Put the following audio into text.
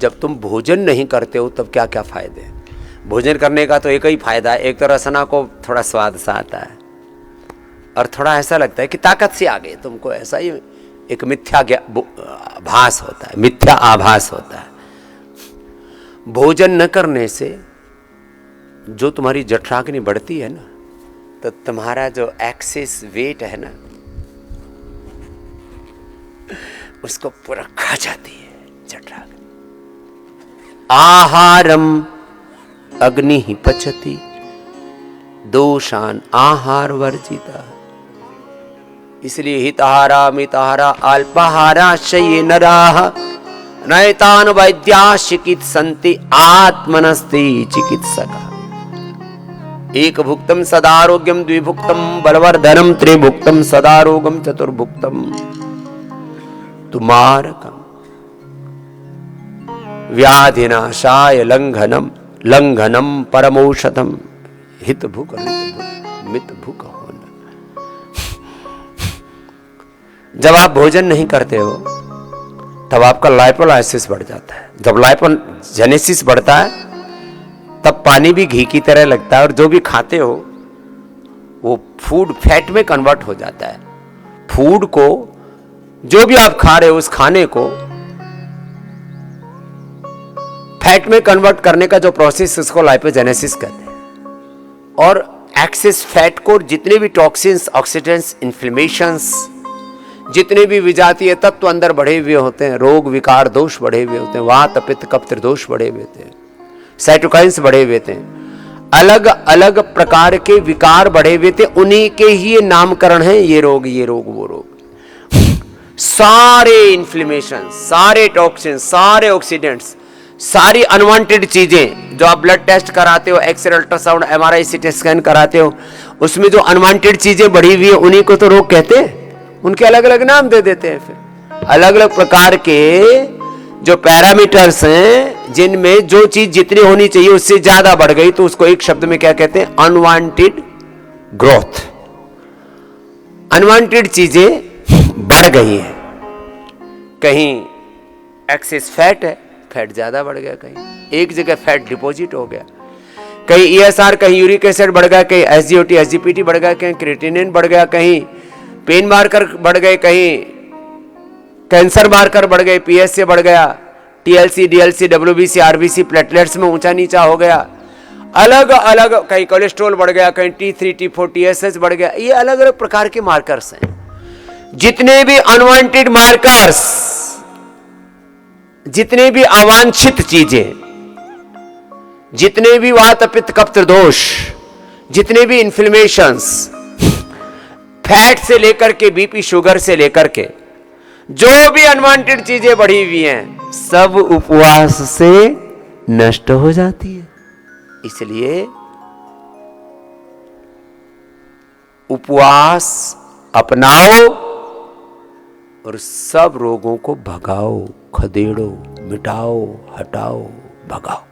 जब तुम भोजन नहीं करते हो तब क्या क्या फायदे हैं। भोजन करने का तो एक ही फायदा है, एक तो रसना को थोड़ा स्वाद सा आता है और थोड़ा ऐसा लगता है कि ताकत सी आ गई तुमको, ऐसा ही एक मिथ्या भास होता है, मिथ्या आभास होता है। भोजन न करने से जो तुम्हारी जठराग्नि बढ़ती है ना, तो तुम्हारा जो एक्सेस वेट है ना उसको पूरा खा जाती है जठराग्नि। आहारम अग्नि ही पचती दोषान आहार वर्जिता। इसलिए हिताहारा मिताहारा अल्पाहारा शय्ये नराः नैतान वैद्या चिकित्सन्ति आत्मनस्ति चिकित्सका। एक भुक्तम सदारोग्यम द्विभुक्तम बलवर्धनम त्रिभुक्तम सदारोगम चतुर्भुक्तम तुमारकम व्याधिनाशाय लंघनम लंघनम परमौषधम हित भूख मित भूख होना। जब आप भोजन नहीं करते हो तब आपका लाइपोलाइसिस बढ़ जाता है। जब लाइपोजेनेसिस बढ़ता है तब पानी भी घी की तरह लगता है और जो भी खाते हो वो फूड फैट में कन्वर्ट हो जाता है। फूड को, जो भी आप खा रहे हो उस खाने को फैट में कन्वर्ट करने का जो प्रोसेस, उसको लाइपोजेनेसिस कहते हैं। और एक्सेस फैट को जितने भी टॉक्सिन्स, ऑक्सीडेंट्स, इन्फ्लेमेशंस, जितने भी विजातीय तत्व अंदर बढ़े हुए होते हैं, रोग विकार दोष बढ़े हुए होते हैं, वात पित्त कफ त्रिदोष बढ़े हुए होते हैं, साइटोकाइंस बढ़े हुए थे, अलग अलग प्रकार के विकार बढ़े हुए थे, उन्हीं के ही नामकरण है ये रोग वो रोग। सारे इन्फ्लेमेशन, सारे टॉक्सिन, सारे ऑक्सीडेंट्स, सारी अनवांटेड चीजें जो आप ब्लड टेस्ट कराते हो, x ray, ultrasound, MRI, CT scan कराते हो, उसमें जो अनवांटेड चीजें बढ़ी हुई है उन्हीं को तो रोग कहते हैं। उनके अलग अलग नाम दे देते हैं। फिर अलग अलग प्रकार के जो पैरामीटर्स हैं, जिनमें जो चीज जितनी होनी चाहिए उससे ज्यादा बढ़ गई तो उसको एक शब्द में क्या कहते हैं? Unwanted growth. अनवांटेड चीजें बढ़ गई हैं। कहीं एक्सेस फैट है, फैट ज्यादा बढ़ गया, कहीं एक जगह फैट डिपॉजिट हो गया, कहीं ईएसआर, कहीं यूरिक एसिड बढ़ गया, कहीं एसजीओटी एसजीपीटी बढ़ गया, कहीं क्रिएटिनिन बढ़ गया, कहीं पेन मार्कर बढ़ गए, कहीं कैंसर मार्कर बढ़ गए, पीएसए बढ़ गया, TLC, DLC, WBC, RBC, platelets में ऊंचा नीचा हो गया, अलग अलग, कहीं कोलेस्ट्रॉल बढ़ गया, कहीं T3, T4, TSH बढ़ गया। ये अलग अलग प्रकार के मार्कर्स हैं। जितने भी अनवांटेड मार्कर्स, जितने भी अवांछित चीजें, जितने भी वात पित्त कफ त्रिदोष, जितने भी इन्फ्लेमेशंस, फैट से लेकर के बीपी शुगर से लेकर के जो भी अनवांटेड चीजें बढ़ी हुई हैं, सब उपवास से नष्ट हो जाती है। इसलिए उपवास अपनाओ और सब रोगों को भगाओ, खदेड़ो, मिटाओ, हटाओ, भगाओ।